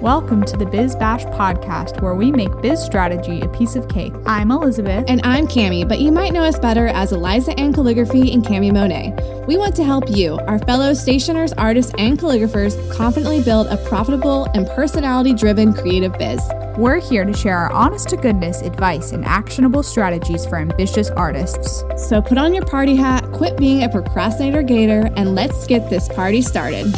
Welcome to the Biz Bash podcast, where we make biz strategy a piece of cake. I'm Elizabeth. And I'm Cami, but you might know us better as Eliza Ann Calligraphy and Cami Monet. We want to help you, our fellow stationers, artists, and calligraphers, confidently build a profitable and personality-driven creative biz. We're here to share our honest-to-goodness advice and actionable strategies for ambitious artists. So put on your party hat, quit being a procrastinator gator, and let's get this party started.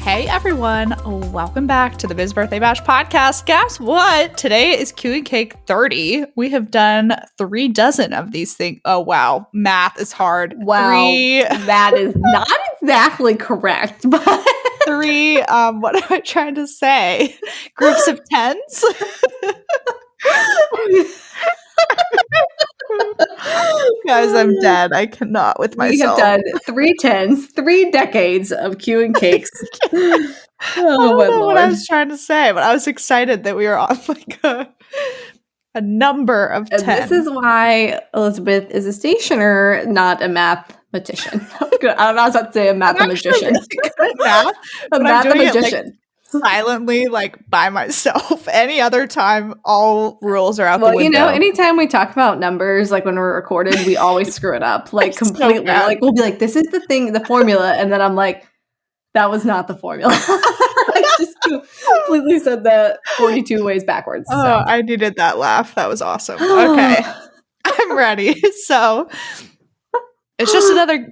Hey everyone, welcome back to the Biz Birthday Bash podcast. Guess what? Today is Q and Cake 30. We have done 36 of these things. Oh wow, math is hard. Wow, that is not exactly correct, but what am I trying to say? Groups of tens? Guys, I'm dead. I cannot with myself. We have done 3 tens, 3 decades of Q and Cakes. I don't know what I was trying to say, but I was excited that we were on like a number of 10. This is why Elizabeth is a stationer, not a mathematician. I was about to say a mathematician. A mathematician. Silently, like by myself. Any other time, all rules are out the window. Well, you know, anytime we talk about numbers, like when we're recorded, we always screw it up, like completely. So like we'll be like, "This is the thing, the formula," and then I'm like, "That was not the formula." I just completely said that 42 ways backwards. So. Oh, I needed that laugh. That was awesome. Okay, I'm ready. So it's just another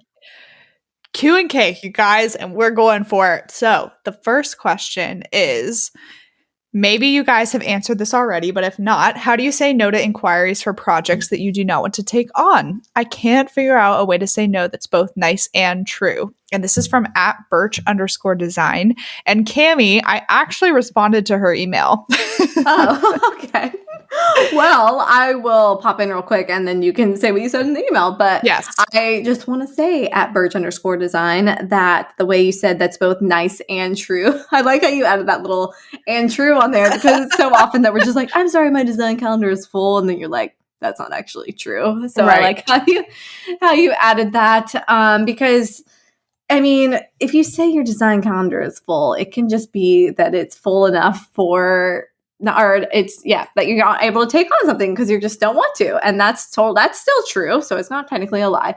Q and Cake, you guys, and we're going for it. So the first question is, maybe you guys have answered this already, but if not, how do you say no to inquiries for projects that you do not want to take on? I can't figure out a way to say no that's both nice and true. And this is from @birch_design. And Cami, I actually responded to her email. Oh, okay. Well, I will pop in real quick and then you can say what you said in the email. But yes, I just want to say @birch_design that the way you said that's both nice and true. I like how you added that little and true on there because it's so often that we're just like, I'm sorry, my design calendar is full. And then you're like, that's not actually true. So right. I like how you added that because I mean, if you say your design calendar is full, it can just be that it's full enough that you're not able to take on something because you just don't want to. And that's still true. So it's not technically a lie.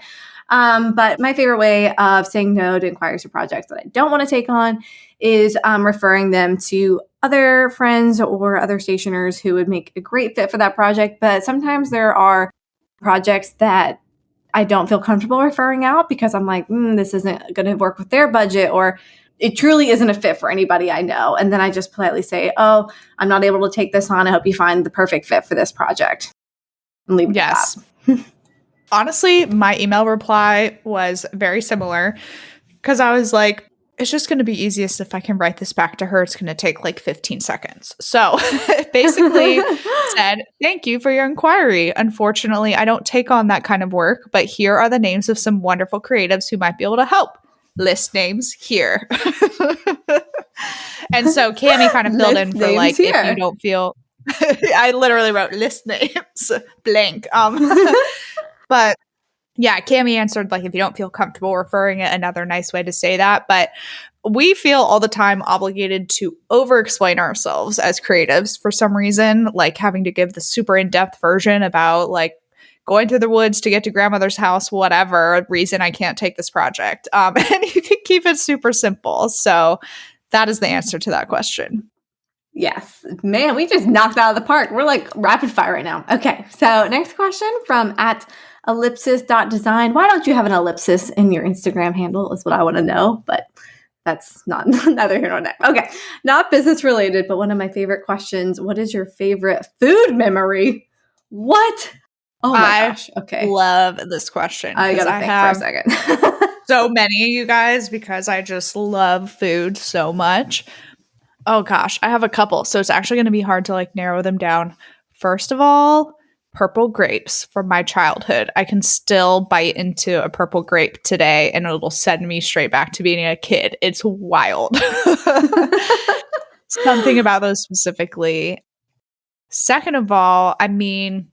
But my favorite way of saying no to inquiries or projects that I don't want to take on is referring them to other friends or other stationers who would make a great fit for that project. But sometimes there are projects that I don't feel comfortable referring out because I'm like, this isn't going to work with their budget, or it truly isn't a fit for anybody I know. And then I just politely say, oh, I'm not able to take this on. I hope you find the perfect fit for this project. And leave it at that. Honestly, my email reply was very similar because I was like, it's just going to be easiest if I can write this back to her. It's going to take like 15 seconds. So basically said, thank you for your inquiry. Unfortunately, I don't take on that kind of work, but here are the names of some wonderful creatives who might be able to help. List names here. And so Cami kind of filled in for like, here. If you don't feel, I literally wrote list names blank. But yeah, Cami answered like, if you don't feel comfortable referring it, another nice way to say that. But we feel all the time obligated to over-explain ourselves as creatives for some reason, like having to give the super in-depth version about like going through the woods to get to grandmother's house, whatever reason I can't take this project. And you can keep it super simple. So that is the answer to that question. Yes. Man, we just knocked out of the park. We're like rapid fire right now. Okay. So next question from @ellipsis.design. Why don't you have an ellipsis in your Instagram handle is what I want to know, but that's not neither here nor there. Okay. Not business related, but one of my favorite questions. What is your favorite food memory? What? Oh my gosh. Okay. Love this question. I gotta think for a second. So many, you guys, because I just love food so much. Oh gosh, I have a couple. So it's actually going to be hard to like narrow them down. First of all, purple grapes from my childhood. I can still bite into a purple grape today and it'll send me straight back to being a kid. It's wild. Something about those specifically. Second of all, I mean,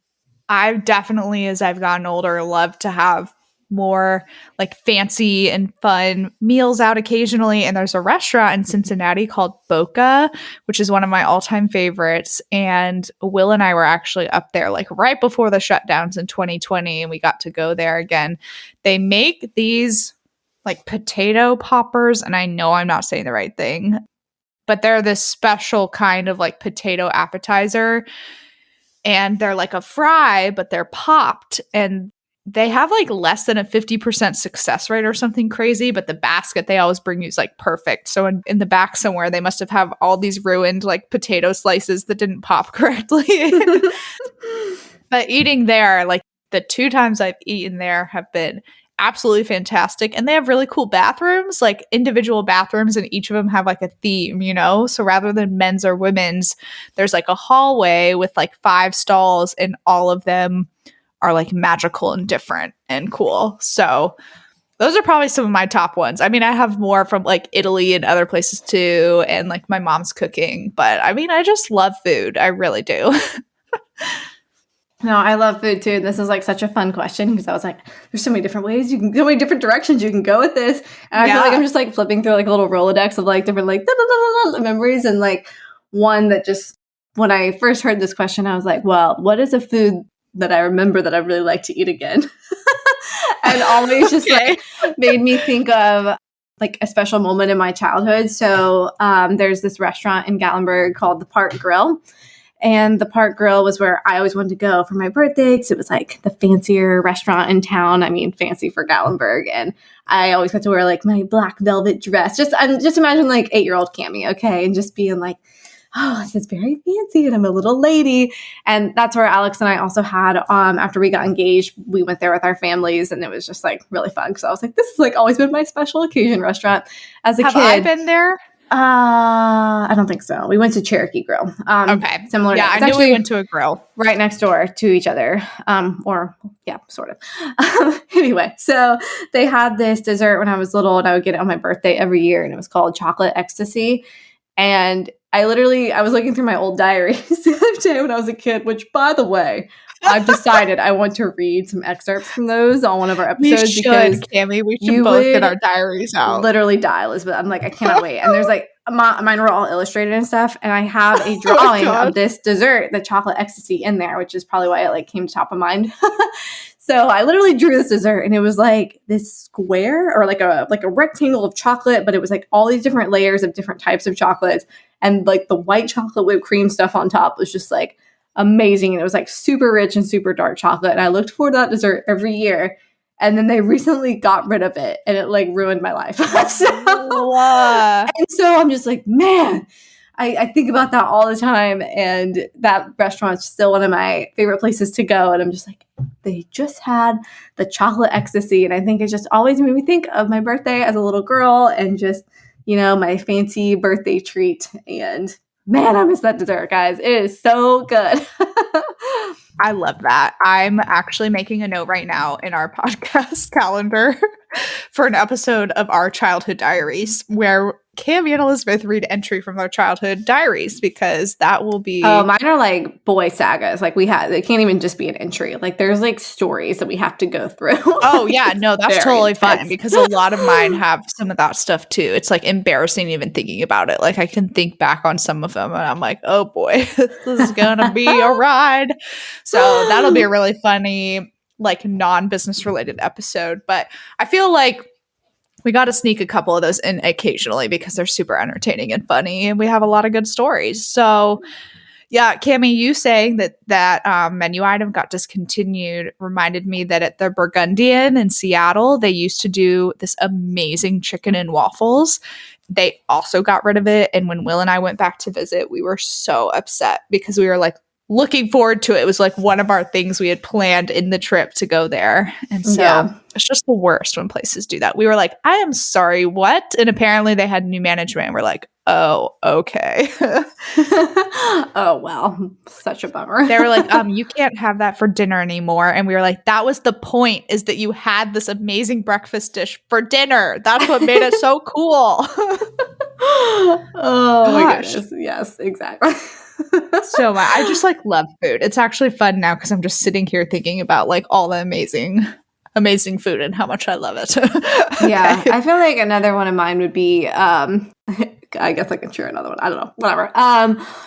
I've definitely, as I've gotten older, loved to have more like fancy and fun meals out occasionally. And there's a restaurant in Cincinnati called Boca, which is one of my all-time favorites. And Will and I were actually up there like right before the shutdowns in 2020, and we got to go there again. They make these like potato poppers, and I know I'm not saying the right thing, but they're this special kind of like potato appetizer, and they're like a fry, but they're popped, and they have like less than a 50% success rate or something crazy, but the basket they always bring you is like perfect. So in the back somewhere, they must have all these ruined like potato slices that didn't pop correctly. But eating there, like the 2 times I've eaten there have been absolutely fantastic. And they have really cool bathrooms, like individual bathrooms, and each of them have like a theme, you know? So rather than men's or women's, there's like a hallway with like 5 stalls, and all of them are like magical and different and cool. So those are probably some of my top ones. I mean, I have more from like Italy and other places too, and like my mom's cooking. But I mean, I just love food. I really do. No, I love food too. This is like such a fun question because I was like, there's so many different ways so many different directions you can go with this. And I feel like I'm just like flipping through like a little Rolodex of like different like memories, and like one that just, when I first heard this question, I was like, well, what is a food that I remember that I really like to eat again? And always just like made me think of like a special moment in my childhood. So there's this restaurant in Gatlinburg called the Park Grill. And the Park Grill was where I always wanted to go for my birthday, because it was like the fancier restaurant in town. I mean, fancy for Gatlinburg. And I always got to wear like my black velvet dress. Just imagine like 8-year-old Cammie, okay? And just being like, oh, this is very fancy, and I'm a little lady. And that's where Alex and I also had, after we got engaged, we went there with our families, and it was just like really fun, because I was like, this has like always been my special occasion restaurant as a kid. Have I been there? I don't think so. We went to Cherokee Grill. Okay. Similar. Yeah, I knew we went to a grill right next door to each other. Or yeah, sort of. Anyway, so they had this dessert when I was little, and I would get it on my birthday every year, and it was called chocolate ecstasy. And I was looking through my old diaries the other day when I was a kid, which, by the way, I've decided I want to read some excerpts from those on one of our episodes. We should, Cammie. We should both get our diaries out. Literally die, Elizabeth. I'm like, I cannot wait. And there's like, mine were all illustrated and stuff. And I have a drawing of this dessert, the chocolate ecstasy, in there, which is probably why it like came top of mind. So I literally drew this dessert, and it was like this square or like a rectangle of chocolate, but it was like all these different layers of different types of chocolates. And like the white chocolate whipped cream stuff on top was just like amazing. And it was like super rich and super dark chocolate. And I looked forward to that dessert every year. And then they recently got rid of it, and it like ruined my life. And so I'm just like, man, I think about that all the time. And that restaurant's still one of my favorite places to go. And I'm just like, they just had the chocolate ecstasy. And I think it just always made me think of my birthday as a little girl, and just, you know, my fancy birthday treat. And man, I miss that dessert, guys. It is so good. I love that. I'm actually making a note right now in our podcast calendar for an episode of our childhood diaries, where Cammie and Elizabeth read entry from their childhood diaries, because that will be... Oh, mine are like boy sagas. Like it can't even just be an entry. Like there's like stories that we have to go through. Oh yeah, no, that's totally fine, because a lot of mine have some of that stuff too. It's like embarrassing even thinking about it. Like I can think back on some of them, and I'm like, oh boy, this is gonna be a ride. So that'll be a really funny, like non-business related episode. But I feel like we got to sneak a couple of those in occasionally, because they're super entertaining and funny, and we have a lot of good stories. So yeah, Cammie, you saying that menu item got discontinued reminded me that at the Burgundian in Seattle, they used to do this amazing chicken and waffles. They also got rid of it. And when Will and I went back to visit, we were so upset, because we were like looking forward to it. It was like one of our things we had planned in the trip to go there. And so it's just the worst when places do that. We were like, I am sorry, what? And apparently they had new management, and we're like, oh, okay. Oh, well, such a bummer. They were like, you can't have that for dinner anymore. And we were like, that was the point, is that you had this amazing breakfast dish for dinner. That's what made it so cool. Oh my gosh. Yes, exactly. So I just like love food. It's actually fun now, because I'm just sitting here thinking about like all the amazing amazing food and how much I love it. Yeah, I feel like another one of mine would be, I guess I can share another one. I don't know, whatever.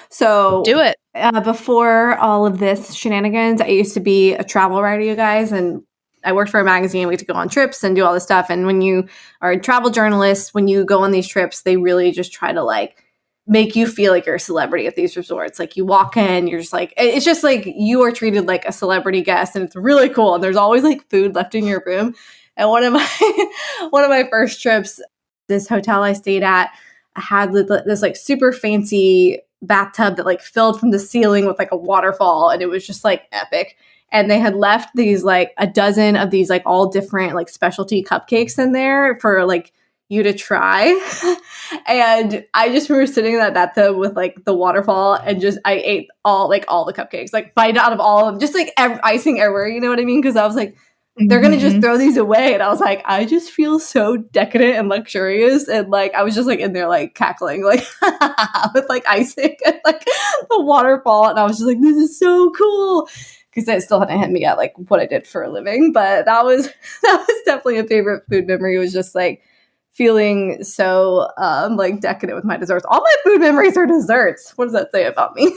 So Do it. Before all of this shenanigans, I used to be a travel writer, you guys, and I worked for a magazine. We had to go on trips and do all this stuff. And when you are a travel journalist, when you go on these trips, they really just try to like make you feel like you're a celebrity at these resorts. Like you walk in, you're just like, it's just like you are treated like a celebrity guest, and it's really cool. And there's always like food left in your room. And one of my first trips, this hotel I stayed at, I had this like super fancy bathtub that like filled from the ceiling with like a waterfall, and it was just like epic. And they had left these like a dozen of these like all different like specialty cupcakes in there for like you to try. And I just remember sitting in that bathtub with like the waterfall, and just I ate all the cupcakes, like bite out of all of them, just like icing everywhere, you know what I mean? Because I was like, they're going to just throw these away. And I was like, I just feel so decadent and luxurious. And like, I was just like in there, like cackling, like with like icing and like the waterfall. And I was just like, this is so cool. Because it still hadn't hit me at like what I did for a living. But that was definitely a favorite food memory. It was just like feeling so like decadent with my desserts. All my food memories are desserts. What does that say about me?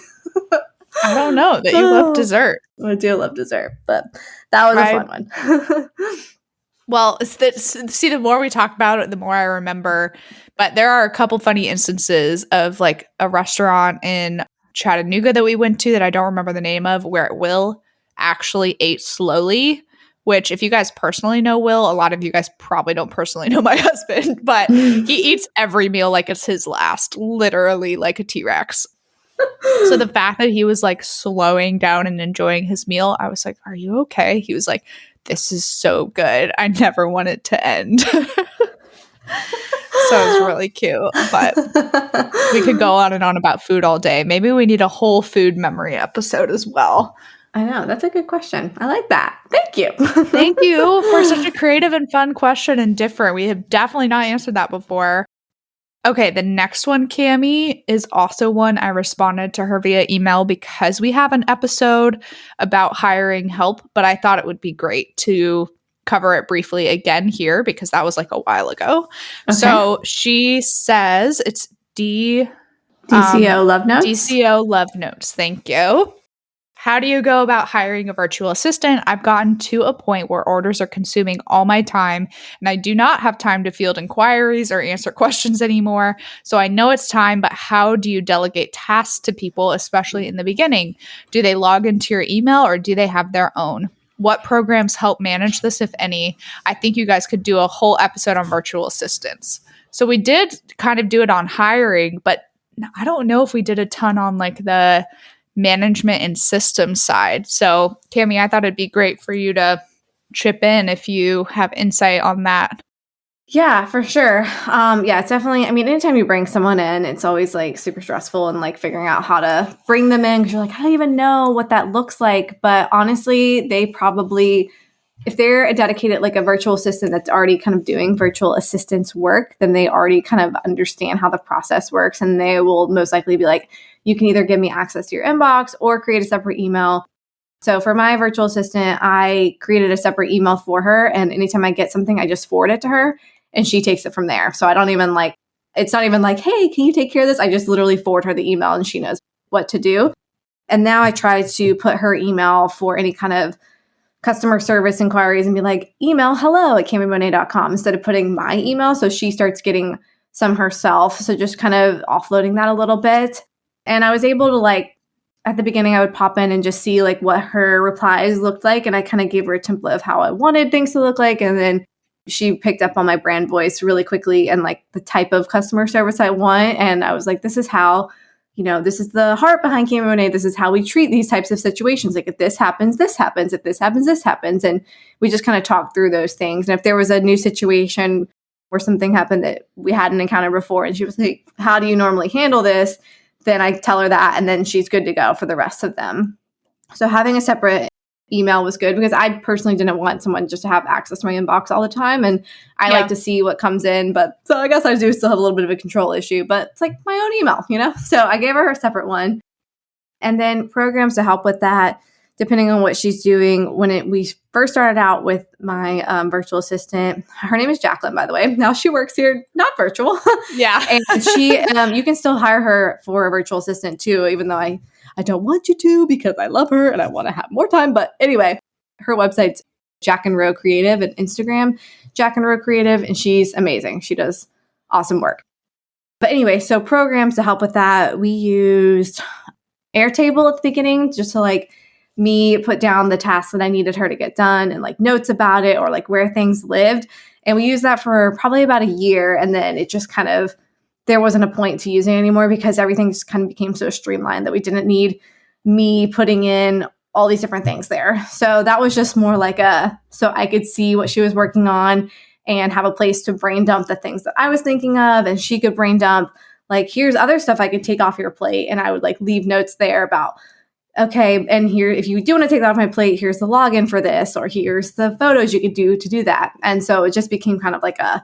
I don't know that you love dessert. I do love dessert, but that was a fun one. Well, see, the more we talk about it, the more I remember. But there are a couple funny instances of like a restaurant in Chattanooga that we went to that I don't remember the name of, where Will actually ate slowly. Which, if you guys personally know Will, a lot of you guys probably don't personally know my husband, but he eats every meal like it's his last, literally like a T-Rex. So the fact that he was like slowing down and enjoying his meal, I was like, are you okay? He was like, this is so good. I never want it to end. So it's really cute. But we could go on and on about food all day. Maybe we need a whole food memory episode as well. I know. That's a good question. I like that. Thank you. Thank you for such a creative and fun question and different. We have definitely not answered that before. Okay, the next one, Cami, is also one I responded to her via email because we have an episode about hiring help, but I thought it would be great to cover it briefly again here because that was like a while ago. Okay. So she says it's DCO Love Notes? DCO Love Notes. Thank you. How do you go about hiring a virtual assistant? I've gotten to a point where orders are consuming all my time, and I do not have time to field inquiries or answer questions anymore. So I know it's time, but how do you delegate tasks to people, especially in the beginning? Do they log into your email or do they have their own? What programs help manage this, if any? I think you guys could do a whole episode on virtual assistants. So we did kind of do it on hiring, but I don't know if we did a ton on like the management and system side. So, Tammy, I thought it'd be great for you to chip in if you have insight on that. Yeah, for sure. Yeah, it's definitely, I mean, anytime you bring someone in, it's always like super stressful and like figuring out how to bring them in because you're like, I don't even know what that looks like. But honestly, they probably, if they're a dedicated, like a virtual assistant that's already kind of doing virtual assistance work, then they already kind of understand how the process works. And they will most likely be like, you can either give me access to your inbox or create a separate email. So for my virtual assistant, I created a separate email for her. And anytime I get something, I just forward it to her and she takes it from there. So I don't even like, it's not even like, hey, can you take care of this? I just literally forward her the email and she knows what to do. And now I try to put her email for any kind of customer service inquiries and be like, email hello@camimonet.com instead of putting my email. So she starts getting some herself. So just kind of offloading that a little bit. And I was able to like, at the beginning, I would pop in and just see like what her replies looked like. And I kind of gave her a template of how I wanted things to look like. And then she picked up on my brand voice really quickly and like the type of customer service I want. And I was like, this is how, you know, this is the heart behind Cami Monet. This is how we treat these types of situations. Like if this happens, this happens. If this happens, this happens. And we just kind of talked through those things. And if there was a new situation where something happened that we hadn't encountered before, and she was like, how do you normally handle this? Then I tell her that, and then she's good to go for the rest of them. So having a separate email was good because I personally didn't want someone just to have access to my inbox all the time. And I like to see what comes in. But so I guess I do still have a little bit of a control issue, but it's like my own email, you know? So I gave her a separate one. And then programs to help with that. depending on what she's doing. We first started out with my virtual assistant, her name is Jacqueline, by the way. Now she works here, not virtual. Yeah. And she, you can still hire her for a virtual assistant too, even though I don't want you to because I love her and I want to have more time. But anyway, her website's Jack and Row Creative and Instagram, Jack and Row Creative, and she's amazing. She does awesome work. But anyway, so programs to help with that, we used Airtable at the beginning just to like me put down the tasks that I needed her to get done and like notes about it or like where things lived. And we used that for probably about a year. And then it just kind of, there wasn't a point to using it anymore because everything just kind of became so streamlined that we didn't need me putting in all these different things there. So that was just more like so I could see what she was working on and have a place to brain dump the things that I was thinking of. And she could brain dump, like, here's other stuff I could take off your plate. And I would like leave notes there about, okay, and here, if you do want to take that off my plate, here's the login for this, or here's the photos you could do to do that. And so it just became kind of like a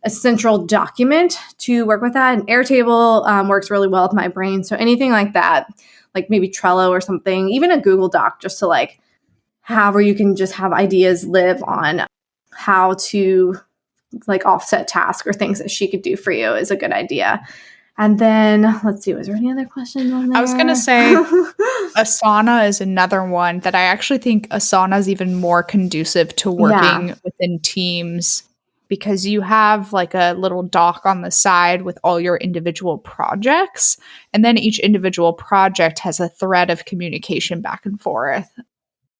central document to work with that. And Airtable works really well with my brain. So anything like that, like maybe Trello or something, even a Google Doc, just to like have where you can just have ideas live on how to like offset tasks or things that she could do for you is a good idea. And then let's see, was there any other questions on there? I was going to say Asana is another one that I actually think Asana is even more conducive to working within teams because you have like a little doc on the side with all your individual projects. And then each individual project has a thread of communication back and forth.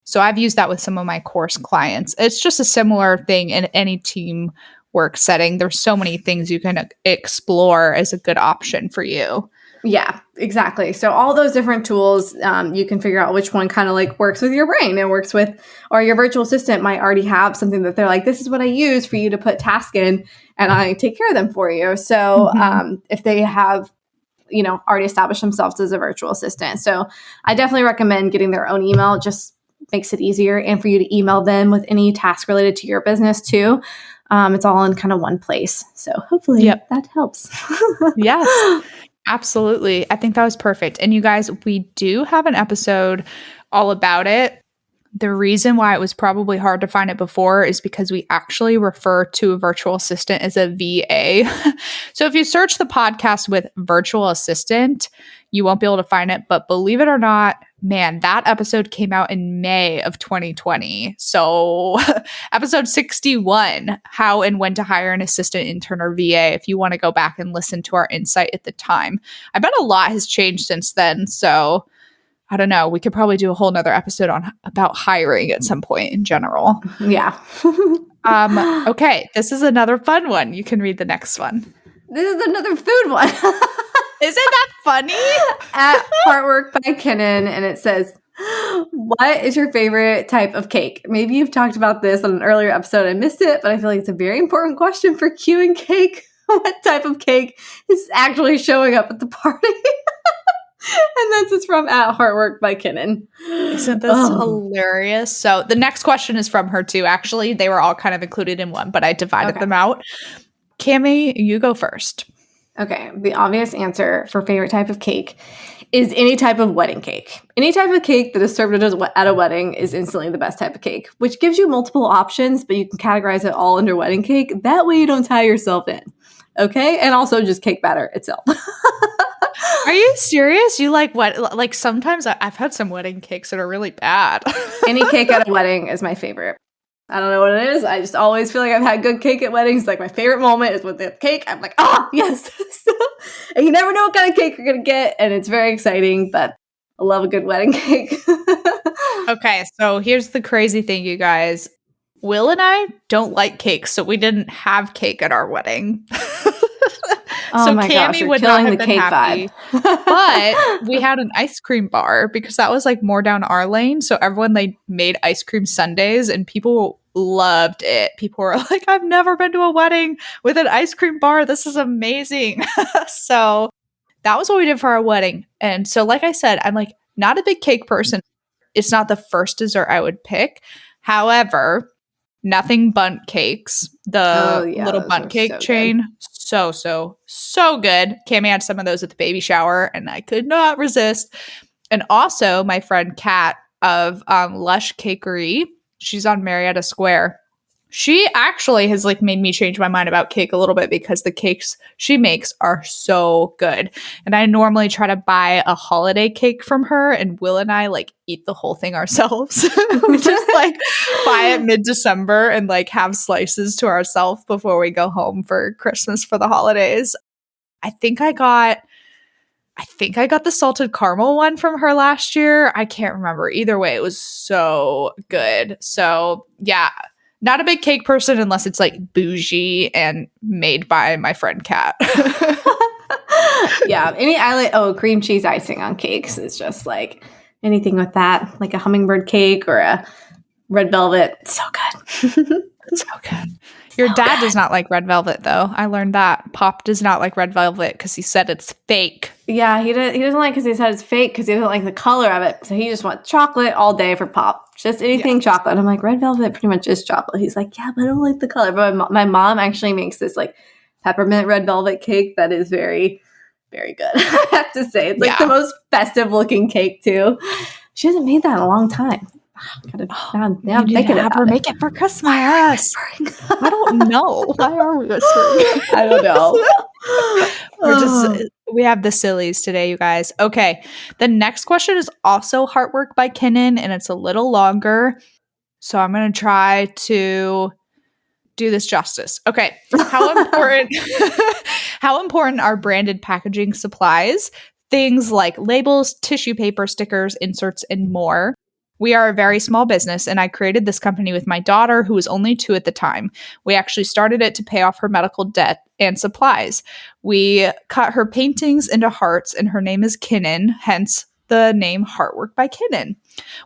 So I've used that with some of my course clients. It's just a similar thing in any team work setting. There's so many things you can explore as a good option for you. Yeah, exactly. So all those different tools, you can figure out which one kind of like works with your brain and works with, or your virtual assistant might already have something that they're like, this is what I use for you to put tasks in and I take care of them for you. So if they have, already established themselves as a virtual assistant. So I definitely recommend getting their own email. It just makes it easier and for you to email them with any task related to your business too. It's all in kind of one place. So hopefully that helps. Yes, absolutely. I think that was perfect. And you guys, we do have an episode all about it. The reason why it was probably hard to find it before is because we actually refer to a virtual assistant as a VA. So if you search the podcast with virtual assistant, you won't be able to find it. But believe it or not, man, that episode came out in May of 2020. So episode 61, how and when to hire an assistant, intern, or VA, if you want to go back and listen to our insight at the time. I bet a lot has changed since then. So I don't know. We could probably do a whole nother episode about hiring at some point in general. Yeah. Okay. This is another fun one. You can read the next one. This is another food one. Isn't that funny? At Heartwork by Kennan, and it says, what is your favorite type of cake? Maybe you've talked about this on an earlier episode. I missed it, but I feel like it's a very important question for Q and Cake. What type of cake is actually showing up at the party? And this is from At Heartwork by Kennan. Isn't this hilarious? So the next question is from her too. Actually, they were all kind of included in one, but I divided them out. Cami, you go first. Okay. The obvious answer for favorite type of cake is any type of wedding cake. Any type of cake that is served at a wedding is instantly the best type of cake, which gives you multiple options, but you can categorize it all under wedding cake. That way you don't tie yourself in. Okay? And also just cake batter itself. Are you serious? You like what? Like sometimes I've had some wedding cakes that are really bad. Any cake at a wedding is my favorite. I don't know what it is. I just always feel like I've had good cake at weddings. Like my favorite moment is with the cake. I'm like, yes. And you never know what kind of cake you're going to get. And it's very exciting, but I love a good wedding cake. Okay. So here's the crazy thing, you guys. Will and I don't like cake, so we didn't have cake at our wedding. So my gosh, you're killing the cake vibe. But we had an ice cream bar because that was like more down our lane. So everyone made ice cream sundaes and people loved it. People were like, I've never been to a wedding with an ice cream bar. This is amazing. So that was what we did for our wedding. And so like I said, I'm like not a big cake person. It's not the first dessert I would pick. However, Nothing Bundt Cakes, the little Bundt cake chain. So good. Cami had some of those at the baby shower and I could not resist. And also my friend Kat of Lush Cakery. She's on Marietta Square. She actually has like made me change my mind about cake a little bit because the cakes she makes are so good. And I normally try to buy a holiday cake from her, and Will and I like eat the whole thing ourselves. We just like buy it mid-December and like have slices to ourselves before we go home for Christmas for the holidays. I think I got the salted caramel one from her last year. I can't remember. Either way, it was so good. So yeah, not a big cake person unless it's like bougie and made by my friend Kat. Yeah, cream cheese icing on cakes is just like anything with that, like a hummingbird cake or a red velvet. So good. So good. Your dad does not like red velvet, though. I learned that. Pop does not like red velvet because he said it's fake. Yeah, he doesn't like because he said it's fake because he doesn't like the color of it. So he just wants chocolate all day for Pop. Just anything chocolate. I'm like, red velvet pretty much is chocolate. He's like, yeah, but I don't like the color. But my mom actually makes this like peppermint red velvet cake that is very, very good. I have to say. It's like the most festive looking cake, too. She hasn't made that in a long time. Now I'm thinking have her make it for Christmas. I don't know. Why are we whispering? I don't know. We have the sillies today, you guys. Okay. The next question is also Heartwork by Kinnan, and it's a little longer. So I'm going to try to do this justice. Okay. How important are branded packaging supplies? Things like labels, tissue paper, stickers, inserts, and more. We are a very small business, and I created this company with my daughter, who was only 2 at the time. We actually started it to pay off her medical debt and supplies. We cut her paintings into hearts, and her name is Kinnan, hence the name Heartwork by Kinnan.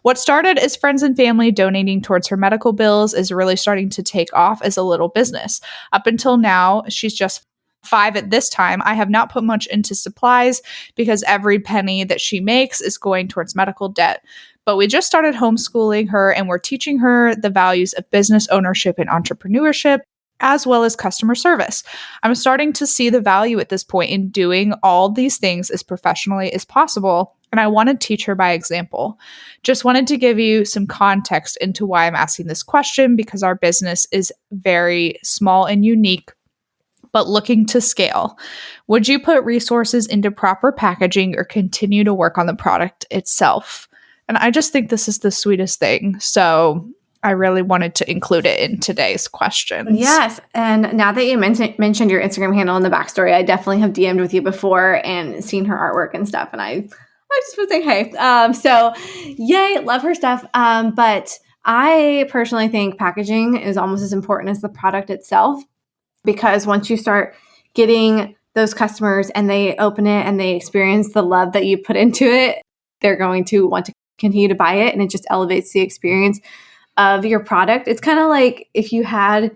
What started as friends and family donating towards her medical bills is really starting to take off as a little business. Up until now, she's just 5 at this time. I have not put much into supplies because every penny that she makes is going towards medical debt. But we just started homeschooling her, and we're teaching her the values of business ownership and entrepreneurship, as well as customer service. I'm starting to see the value at this point in doing all these things as professionally as possible, and I want to teach her by example. Just wanted to give you some context into why I'm asking this question, because our business is very small and unique, but looking to scale. Would you put resources into proper packaging or continue to work on the product itself? And I just think this is the sweetest thing. So I really wanted to include it in today's questions. Yes. And now that you mentioned your Instagram handle and the backstory, I definitely have DM'd with you before and seen her artwork and stuff. And I just would say, hey. So yay, love her stuff. But I personally think packaging is almost as important as the product itself, because once you start getting those customers and they open it and they experience the love that you put into it, they're going to want to continue to buy it, and it just elevates the experience of your product. It's kind of like if you had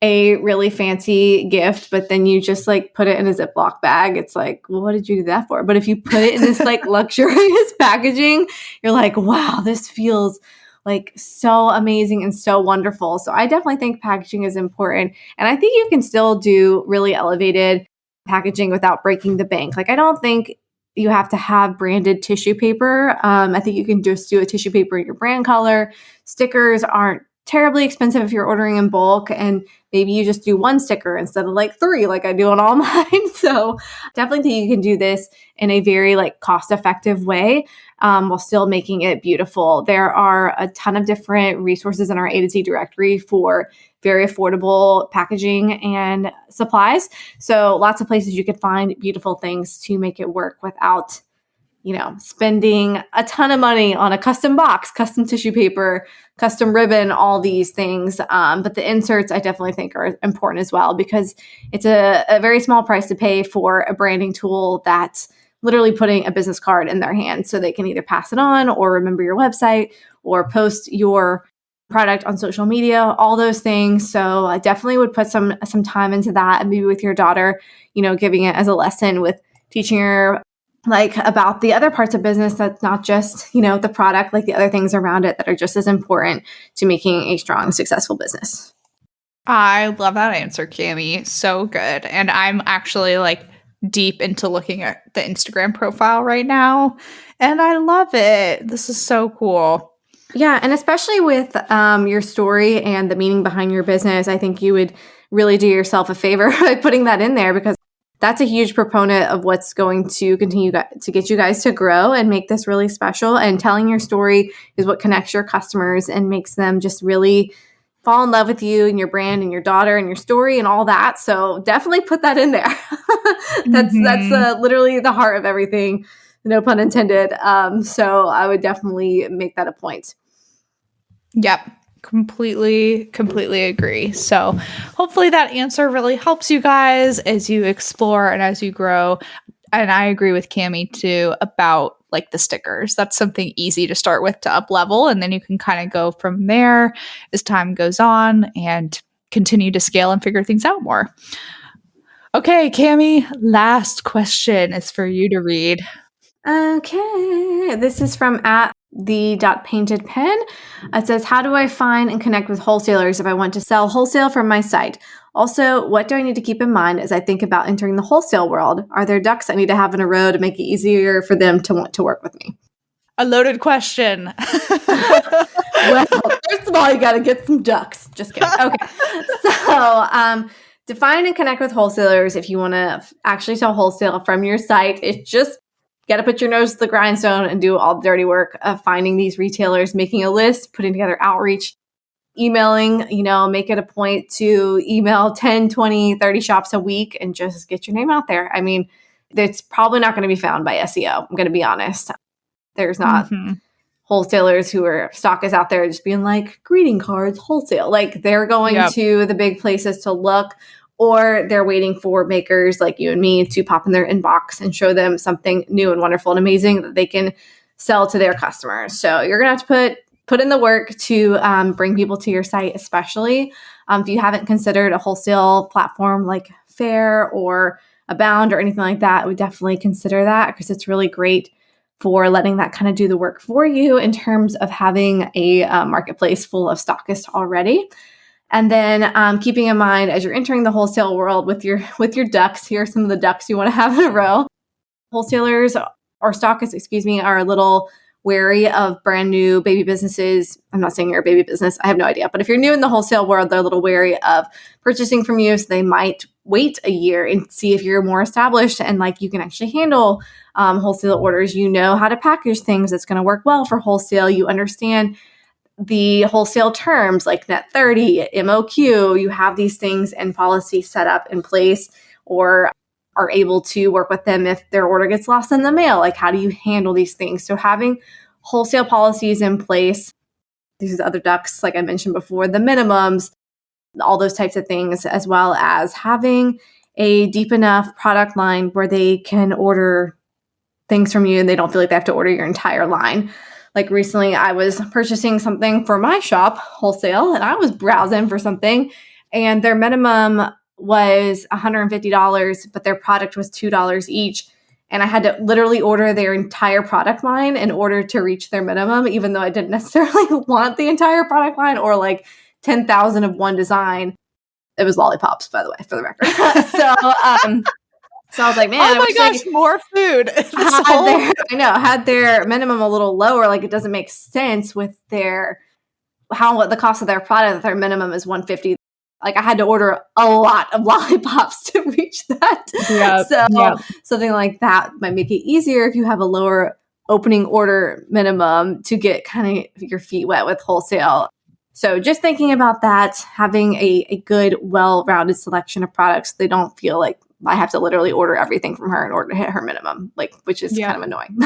a really fancy gift, but then you just like put it in a Ziploc bag. It's like, well, what did you do that for? But if you put it in this like luxurious packaging, you're like, wow, this feels like so amazing and so wonderful. So I definitely think packaging is important. And I think you can still do really elevated packaging without breaking the bank. Like, I don't think you have to have branded tissue paper. I think you can just do a tissue paper in your brand color. Stickers aren't terribly expensive if you're ordering in bulk, and maybe you just do 1 sticker instead of like 3 like I do on all mine. So definitely think you can do this in a very like cost-effective way while still making it beautiful. There are a ton of different resources in our A to Z directory for very affordable packaging and supplies. So lots of places you could find beautiful things to make it work without, spending a ton of money on a custom box, custom tissue paper, custom ribbon, all these things. But the inserts I definitely think are important as well, because it's a very small price to pay for a branding tool that's literally putting a business card in their hand so they can either pass it on or remember your website or post your product on social media, all those things. So I definitely would put some time into that, and maybe with your daughter, giving it as a lesson with teaching her like about the other parts of business that's not just, the product, like the other things around it that are just as important to making a strong, successful business. I love that answer, Cami. So good. And I'm actually like deep into looking at the Instagram profile right now, and I love it. This is so cool. Yeah, and especially with your story and the meaning behind your business, I think you would really do yourself a favor by putting that in there, because that's a huge proponent of what's going to continue to get you guys to grow and make this really special. And telling your story is what connects your customers and makes them just really fall in love with you and your brand and your daughter and your story and all that. So definitely put that in there. That's literally the heart of everything. No pun intended. So I would definitely make that a point. Yep. Completely agree. So hopefully that answer really helps you guys as you explore and as you grow. And I agree with Cami too about like the stickers. That's something easy to start with to up level. And then you can kind of go from there as time goes on and continue to scale and figure things out more. Okay, Cami, last question is for you to read. Okay. This is from @the.paintedpen. It says, how do I find and connect with wholesalers if I want to sell wholesale from my site? Also, what do I need to keep in mind as I think about entering the wholesale world? Are there ducks I need to have in a row to make it easier for them to want to work with me? A loaded question. Well, first of all, you got to get some ducks. Just kidding. Okay. So, define and connect with wholesalers if you want to actually sell wholesale from your site. It's just got to put your nose to the grindstone and do all the dirty work of finding these retailers, making a list, putting together outreach, emailing, make it a point to email 10, 20, 30 shops a week and just get your name out there. I mean, it's probably not going to be found by SEO. I'm going to be honest. There's not wholesalers who are stockists out there just being like greeting cards, wholesale. Like they're going to the big places to look, or they're waiting for makers like you and me to pop in their inbox and show them something new and wonderful and amazing that they can sell to their customers. So you're going to have to put in the work to bring people to your site, especially if you haven't considered a wholesale platform like Fair or Abound or anything like that. I would definitely consider that because it's really great for letting that kind of do the work for you in terms of having a marketplace full of stockists already. And then keeping in mind as you're entering the wholesale world with your ducks, here are some of the ducks you want to have in a row. Wholesalers or stockists, are a little wary of brand new baby businesses. I'm not saying you're a baby business. I have no idea. But if you're new in the wholesale world, they're a little wary of purchasing from you. So they might wait a year and see if you're more established and like you can actually handle wholesale orders. You know how to package things that's going to work well for wholesale. You understand the wholesale terms like net 30, MOQ. You have these things and policies set up in place, or are able to work with them if their order gets lost in the mail. Like, how do you handle these things? So having wholesale policies in place, these are the other ducks, like I mentioned before, the minimums, all those types of things, as well as having a deep enough product line where they can order things from you and they don't feel like they have to order your entire line. Like recently I was purchasing something for my shop wholesale and I was browsing for something and their minimum was $150, but their product was $2 each. And I had to literally order their entire product line in order to reach their minimum, even though I didn't necessarily want the entire product line or like 10,000 of one design. It was lollipops, by the way, for the record. So I was like, man, oh my gosh, more food. Had their minimum a little lower. Like it doesn't make sense with the cost of their product. Their minimum is $150. Like I had to order a lot of lollipops to reach that. Something like that might make it easier if you have a lower opening order minimum to get kind of your feet wet with wholesale. So just thinking about that, having a good, well-rounded selection of products, they don't feel like I have to literally order everything from her in order to hit her minimum, which is kind of annoying.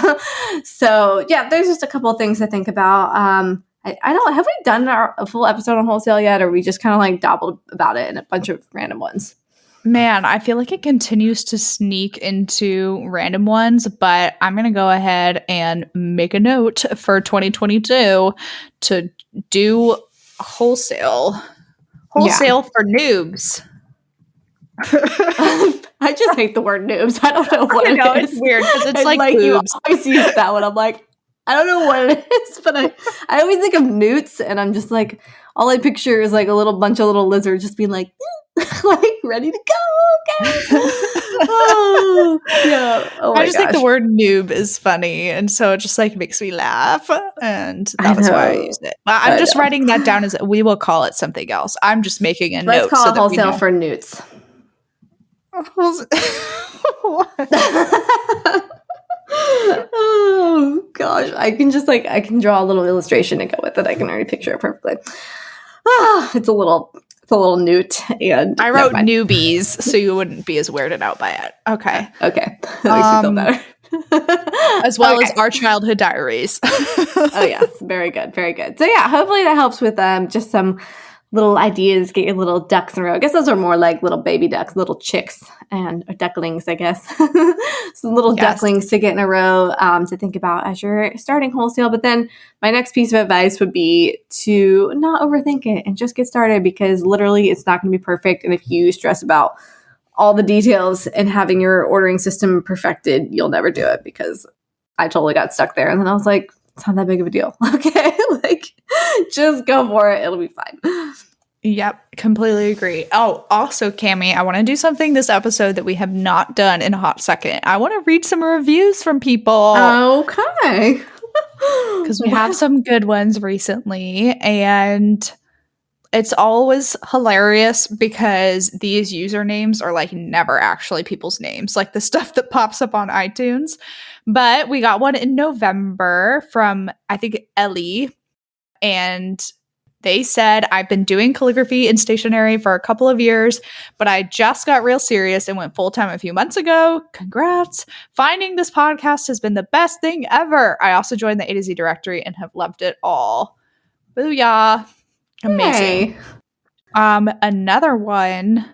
So there's just a couple of things to think about. I don't, have we done a full episode on wholesale yet? Or we just kind of like dabbled about it in a bunch of random ones? Man, I feel like it continues to sneak into random ones, but I'm going to go ahead and make a note for 2022 to do wholesale for noobs. I just hate the word noobs. I don't know what it is. It's weird because it's like you always use that one. I'm like, I don't know what it is, but I always think of newts and I'm just like, all I picture is like a little bunch of little lizards just being like, like ready to go. Okay. Oh, yeah. Oh my I just think the word noob is funny, and so it just like makes me laugh, and that was why I used it. But I'm just writing that down as we will call it something else. I'm just making a note. Let's call it wholesale for newts. Oh gosh, I can draw a little illustration and go with it. I can already picture it perfectly. It's a little newt, and I wrote newbies so you wouldn't be as weirded out by it. Okay. Okay. That makes me feel better. As well as our childhood diaries. Oh yes, very good, very good. So yeah, hopefully that helps with just some little ideas, get your little ducks in a row. I guess those are more like little baby ducks, little chicks or ducklings, I guess. Some little ducklings to get in a row to think about as you're starting wholesale. But then my next piece of advice would be to not overthink it and just get started, because literally it's not going to be perfect. And if you stress about all the details and having your ordering system perfected, you'll never do it, because I totally got stuck there. And then I was like, it's not that big of a deal. Okay. Like, just go for it. It'll be fine. Yep. Completely agree. Oh, also, Cami, I want to do something this episode that we have not done in a hot second. I want to read some reviews from people. Okay. Because we have some good ones recently, and it's always hilarious because these usernames are like never actually people's names, like the stuff that pops up on iTunes. But we got one in November from, I think, Ellie, and they said, I've been doing calligraphy and stationery for a couple of years, but I just got real serious and went full-time a few months ago. Congrats. Finding this podcast has been the best thing ever. I also joined the A to Z directory and have loved it all. Booyah. Amazing. Hey. Another one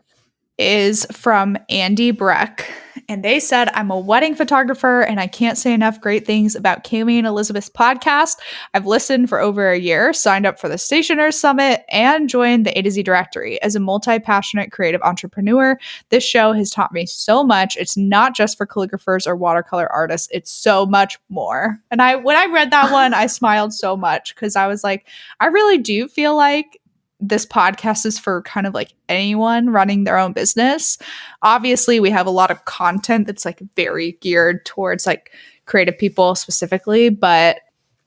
is from Andy Breck, and they said, I'm a wedding photographer and I can't say enough great things about Cami and Elizabeth's podcast. I've listened for over a year, signed up for the Stationers Summit, and joined the A to Z directory. As a multi-passionate creative entrepreneur, this show has taught me so much. It's not just for calligraphers or watercolor artists. It's so much more. And when I read that one, I smiled so much, because I was like, I really do feel like this podcast is for kind of like anyone running their own business. Obviously, we have a lot of content that's like very geared towards like creative people specifically, but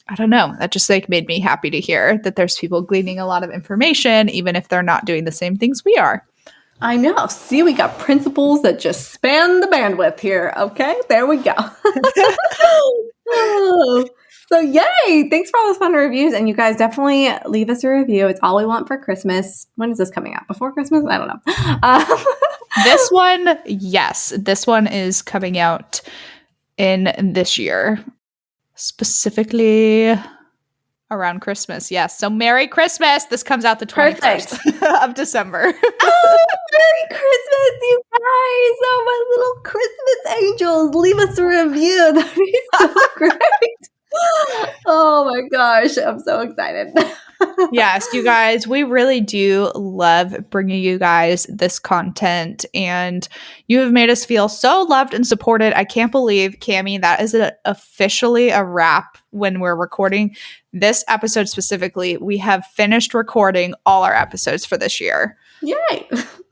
I don't know. That just like made me happy to hear that there's people gleaning a lot of information, even if they're not doing the same things we are. I know. See, we got principles that just span the bandwidth here. Okay, there we go. Oh. So yay! Thanks for all those fun reviews. And you guys definitely leave us a review. It's all we want for Christmas. When is this coming out? Before Christmas? I don't know. This one, yes. This one is coming out in this year. Specifically around Christmas. Yes. So Merry Christmas. This comes out the 21st of December. Oh, Merry Christmas, you guys. Oh, my little Christmas angels. Leave us a review. That'd be so great. Oh my gosh, I'm so excited. Yes, you guys, we really do love bringing you guys this content, and you have made us feel so loved and supported. I can't believe, Cami, that is officially a wrap when we're recording this episode specifically. We have finished recording all our episodes for this year. Yay!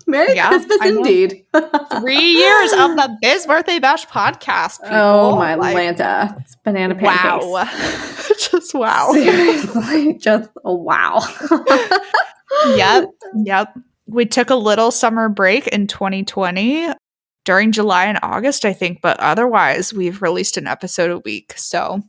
Merry Christmas indeed. 3 years of the Biz Birthday Bash podcast, people. Oh, my Lanta. It's banana pancakes. Wow. Just wow. Seriously, just wow. Yep. We took a little summer break in 2020 during July and August, I think, but otherwise we've released an episode a week. So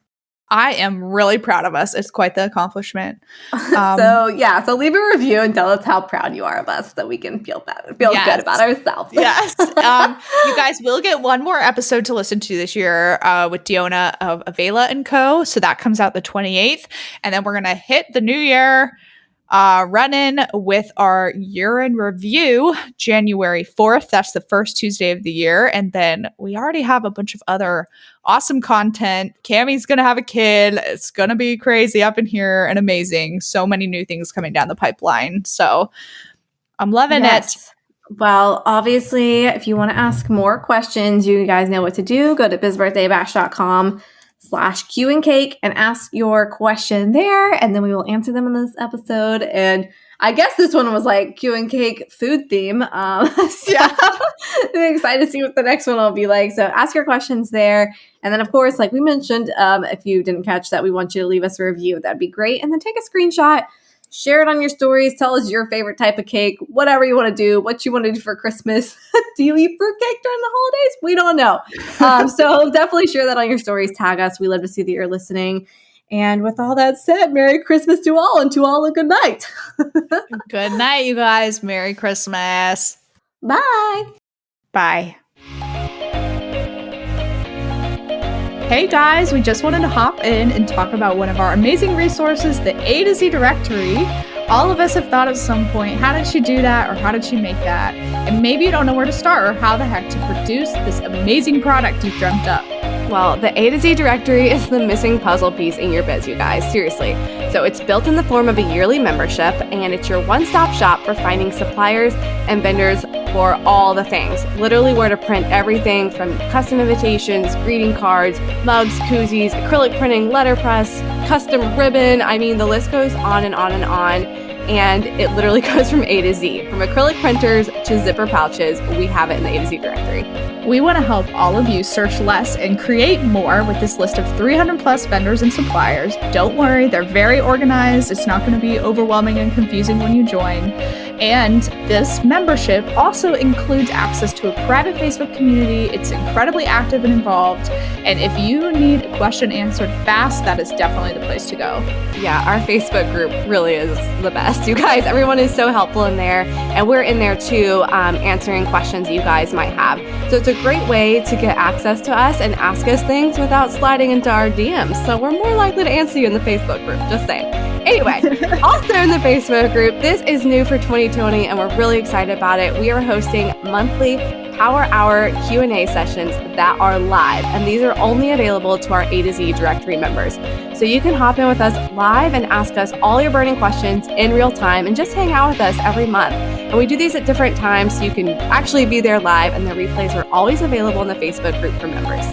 I am really proud of us. It's quite the accomplishment. So leave a review and tell us how proud you are of us so we can feel good about ourselves. Yes. You guys will get one more episode to listen to this year with Diona of Avela & Co. So that comes out the 28th. And then we're going to hit the new year running with our year-end review January 4th. That's the first Tuesday of the year. And then we already have a bunch of other awesome content. Cami's going to have a kid. It's going to be crazy up in here and amazing. So many new things coming down the pipeline. So I'm loving it. Well, obviously, if you want to ask more questions, you guys know what to do. Go to bizbirthdaybash.com. /Q and Cake and ask your question there, and then we will answer them in this episode. And I guess this one was like Q and Cake food theme. I'm excited to see what the next one will be like. So ask your questions there. And then, of course, like we mentioned, if you didn't catch that, we want you to leave us a review. That'd be great. And then take a screenshot, share it on your stories. Tell us your favorite type of cake, whatever you want to do, what you want to do for Christmas. Do you eat fruitcake during the holidays? We don't know. So definitely share that on your stories. Tag us. We love to see that you're listening. And with all that said, Merry Christmas to all, and to all a good night. Good night, you guys. Merry Christmas. Bye. Bye. Hey guys, we just wanted to hop in and talk about one of our amazing resources, the A to Z directory. All of us have thought at some point, how did she do that, or how did she make that? And maybe you don't know where to start or how the heck to produce this amazing product you've dreamt up. Well, the A to Z directory is the missing puzzle piece in your biz, you guys, seriously. So it's built in the form of a yearly membership, and it's your one-stop shop for finding suppliers and vendors for all the things. Literally where to print everything from custom invitations, greeting cards, mugs, koozies, acrylic printing, letterpress, custom ribbon. I mean, the list goes on and on and on. And it literally goes from A to Z. From acrylic printers to zipper pouches, we have it in the A to Z directory. We want to help all of you search less and create more with this list of 300 plus vendors and suppliers. Don't worry, they're very organized. It's not going to be overwhelming and confusing when you join. And this membership also includes access to a private Facebook community. It's incredibly active and involved. And if you need a question answered fast, that is definitely the place to go. Yeah, our Facebook group really is the best. You guys, everyone is so helpful in there. And we're in there too, answering questions you guys might have. So it's a great way to get access to us and ask us things without sliding into our DMs. So we're more likely to answer you in the Facebook group, just saying. Anyway, also in the Facebook group, this is new for 2020 and we're really excited about it. We are hosting monthly Power Hour Q&A sessions that are live, and these are only available to our A to Z directory members. So you can hop in with us live and ask us all your burning questions in real time and just hang out with us every month. And we do these at different times so you can actually be there live, and the replays are always available in the Facebook group for members.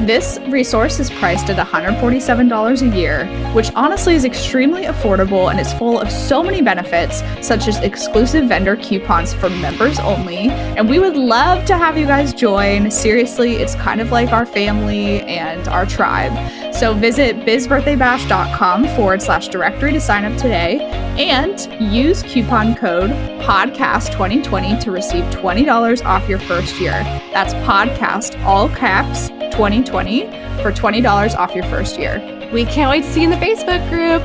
This resource is priced at $147 a year, which honestly is extremely affordable and is full of so many benefits, such as exclusive vendor coupons for members only. And we would love to have you guys join. Seriously, it's kind of like our family and our tribe. So visit bizbirthdaybash.com/directory to sign up today and use coupon code podcast2020 to receive $20 off your first year. That's podcast, all caps, 2020 for $20 off your first year. We can't wait to see you in the Facebook group.